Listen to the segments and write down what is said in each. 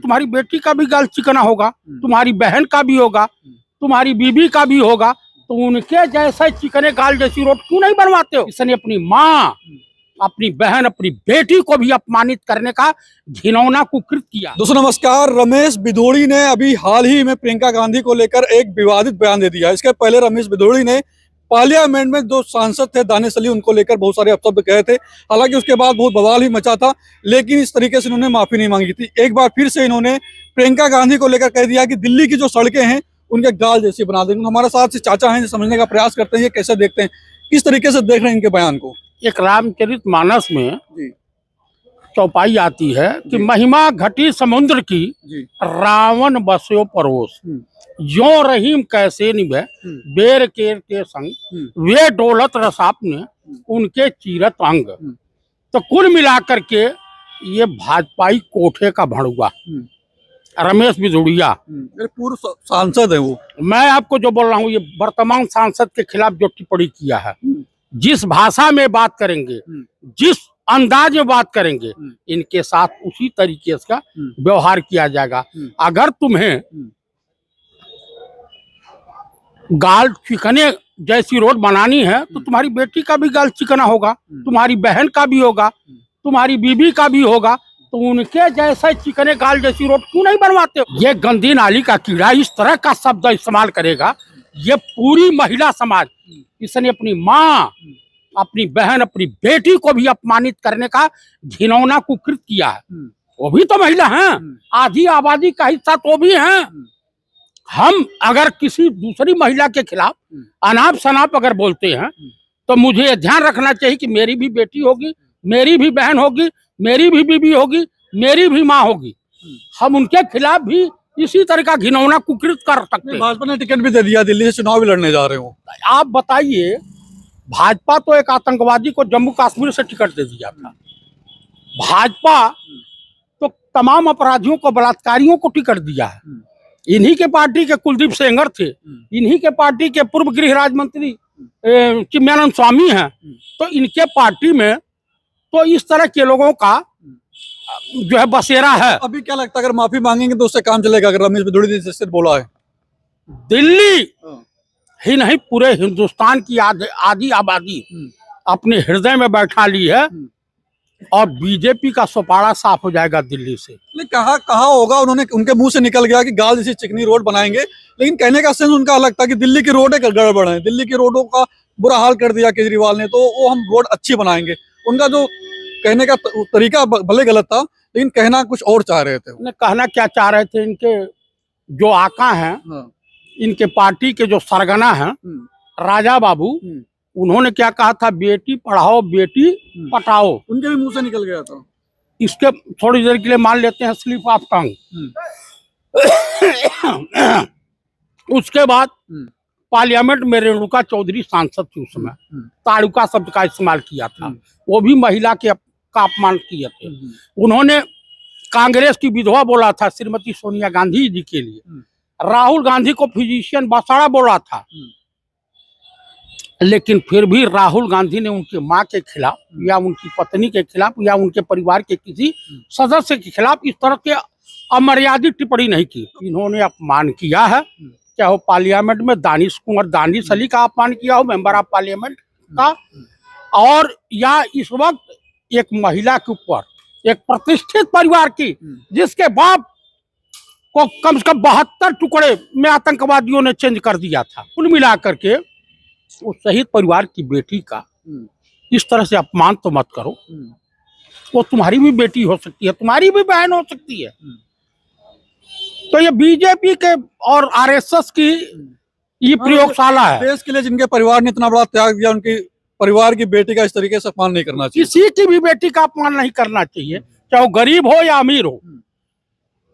तुम्हारी बेटी का भी गाल चिकना होगा, तुम्हारी बहन का भी होगा, तुम्हारी बीबी का भी होगा, तो उनके जैसे चिकने गाल जैसी रोड क्यों नहीं बनवाते हो? इसने अपनी माँ, अपनी बहन, अपनी बेटी को भी अपमानित करने का घिनौना कुकृत किया। दोस्तों नमस्कार। रमेश बिधोड़ी ने अभी हाल ही में प्रियंका गांधी को लेकर एक विवादित बयान दे दिया। इसके पहले रमेश बिधोड़ी ने पार्लियामेंट में जो सांसद थे दानिश अली, उनको लेकर बहुत सारे अपशब्द कहे थे। हालांकि उसके बाद बहुत बवाल भी मचा था, लेकिन इस तरीके से इन्होंने माफी नहीं मांगी थी। एक बार फिर से इन्होंने प्रियंका गांधी को लेकर कह दिया कि दिल्ली की जो सड़कें हैं उनके गाल जैसी बना देंगे। हमारे साथ से चाचा हैं, समझने का प्रयास करते हैं ये कैसे देखते हैं, किस तरीके से देख रहे हैं इनके बयान को। एक रामचरित मानस में चौपाई आती है कि महिमा घटी समुद्र की, रावण बस्यो परोस, जो रहीम कैसे निभे बेर के संग, वे डोलत रसापने उनके चीरत अंग। तो कुल मिलाकर के ये भाजपाई कोठे का भड़ुआ रमेश बिधोड़िया पूर्व सांसद है वो। मैं आपको जो बोल रहा हूँ, ये वर्तमान सांसद के खिलाफ जो टिप्पणी किया है, जिस भाषा में बात करेंगे, जिस अंदाज में बात करेंगे, इनके साथ उसी तरीके का व्यवहार किया जाएगा। अगर तुम्हें गाल चिकने जैसी रोड बनानी है तो तुम्हारी बेटी का भी गाल चिकना होगा, तुम्हारी बहन का भी होगा, तुम्हारी बीबी का भी होगा, तो उनके जैसे चिकने गाल जैसी रोड क्यों नहीं बनवाते हो? ये गंदी नाली का कीड़ा इस तरह का शब्द इस्तेमाल करेगा, ये पूरी महिला समाज, इसने अपनी माँ, अपनी बहन, अपनी बेटी को भी अपमानित करने का घिनौना कुकृत किया है। वो भी तो महिला हैं, आधी आबादी का हिस्सा तो भी हैं। हम अगर किसी दूसरी महिला के खिलाफ अनाप शनाप अगर बोलते हैं तो मुझे ये ध्यान रखना चाहिए कि मेरी भी बेटी होगी, मेरी भी बहन होगी, मेरी भी बीबी होगी, मेरी भी माँ होगी। हम उनके खिलाफ भी इसी तरह का घिनौना कुकृत कर सकते हैं। भाजपा ने टिकट भी दे दिया, दिल्ली से चुनाव भी लड़ने जा रहे हो। आप बताइए, भाजपा तो एक आतंकवादी को जम्मू कश्मीर से टिकट दे दिया था। भाजपा तो तमाम अपराधियों को, बलात्कारियों को टिकट दिया है। इन्हीं के पार्टी के कुलदीप सेंगर थे, इन्हीं के पार्टी के पूर्व गृह राज्य मंत्री चिन्मयानंद स्वामी हैं। तो इनके पार्टी में तो इस तरह के लोगों का जो है बसेरा है। अभी क्या लगता है अगर माफी मांगेंगे तो उससे काम चलेगा? अगर रमेश बिधोड़ी ने जैसे बोला है, दिल्ली ही नहीं पूरे हिंदुस्तान की आधी आबादी अपने हृदय में बैठा ली है और बीजेपी का सुपाड़ा साफ हो जाएगा दिल्ली से। कहा होगा उन्होंने, उनके मुंह से निकल गया कि गाल जैसी चिकनी रोड बनाएंगे, लेकिन कहने का सेंस उनका अलग था कि दिल्ली की रोडें गड़बड़ है, दिल्ली की रोडों का बुरा हाल कर दिया केजरीवाल ने, तो वो हम रोड अच्छी बनाएंगे। उनका जो कहने का तरीका भले गलत था, लेकिन कहना कुछ और चाह रहे थे। कहना क्या चाह रहे थे, इनके जो आका हैं, इनके पार्टी के जो सरगना हैं राजा बाबू, उन्होंने क्या कहा था, बेटी पढ़ाओ बेटी पटाओ। उनके भी मुंह से निकल गया था। इसके थोड़ी देर के लिए मान लेते हैं स्लिप ऑफ टंग। उसके बाद पार्लियामेंट में रेणुका चौधरी सांसद थी, उस समय ताड़ुका शब्द का इस्तेमाल किया था, वो भी महिला के का अपमान किए थे। उन्होंने कांग्रेस की विधवा बोला था श्रीमती सोनिया गांधी जी के लिए, राहुल गांधी को फिजिशियन बसाड़ा बोला था, लेकिन फिर भी राहुल गांधी ने उनकी मां के खिलाफ या उनकी पत्नी के खिलाफ या उनके परिवार के किसी सदस्य के खिलाफ इस तरह के अमर्यादित टिप्पणी नहीं की। इन्होंने अपमान किया है, चाहे वो पार्लियामेंट में दानिश अली का अपमान किया हो, मेंबर ऑफ पार्लियामेंट का, और या इस वक्त एक महिला के ऊपर, एक प्रतिष्ठित परिवार की, जिसके बाप को कम से कम 72 टुकड़े में आतंकवादियों ने चेंज कर दिया था। कुल मिलाकर के उस शहीद परिवार की बेटी का इस तरह से अपमान तो मत करो। वो तुम्हारी भी बेटी हो सकती है, तुम्हारी भी बहन हो सकती है। तो ये बीजेपी के और आरएसएस की ये प्रयोगशाला है। देश के लिए जिनके परिवार ने इतना बड़ा त्याग दिया, उनकी परिवार की बेटी का इस तरीके से अपमान नहीं करना चाहिए। किसी की भी बेटी का अपमान नहीं करना चाहिए, चाहे वो गरीब हो या अमीर हो।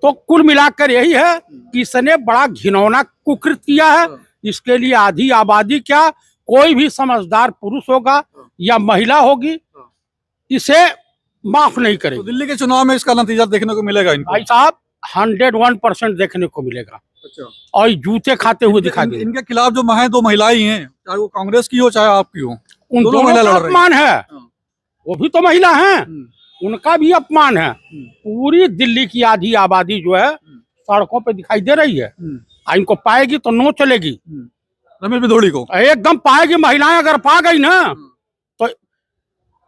तो कुल मिलाकर यही है कि इसने बड़ा घिनौना कुकृत किया है। इसके लिए आधी आबादी क्या, कोई भी समझदार पुरुष होगा या महिला होगी, इसे माफ नहीं करेगी। तो दिल्ली के चुनाव में इसका नतीजा देखने को मिलेगा इनको? भाई साहब 101% देखने को मिलेगा। अच्छा। और जूते खाते हुए दिखा देंगे। इनके खिलाफ जो हैं दो महिलाएं हैं, चाहे वो कांग्रेस की हो चाहे आपकी हो, उन दोनों का अपमान है। वो भी तो महिला हैं, उनका भी अपमान है। पूरी दिल्ली की आधी आबादी जो है सड़कों पे दिखाई दे रही है। इनको पाएगी तो नो चलेगी, रमेश भिदोड़ी को एकदम पाएगी। महिलाएं अगर पा गई ना तो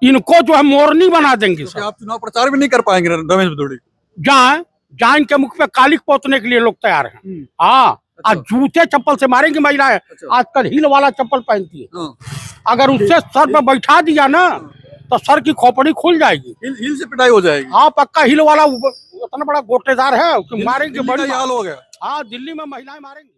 इनको जो है मोरनी बना देंगे। तो आप चुनाव प्रचार भी नहीं कर पाएंगे रमेश भिदोड़ी? जहाँ इनके मुख पे कालिक पोतने के लिए लोग तैयार हैं। हाँ, आज जूते चप्पल से मारेंगी महिलाएं। आजकल हिल वाला चप्पल पहनती है, अगर उससे सर पे बैठा दिया ना तो सर की खोपड़ी खुल जाएगी। हिल से पिटाई हो जाएगी। हाँ पक्का, हिल वाला इतना बड़ा गोटेदार है कि मारेंगे। बड़ी हाल हो गया। हाँ, दिल्ली में महिलाएं मारेंगी।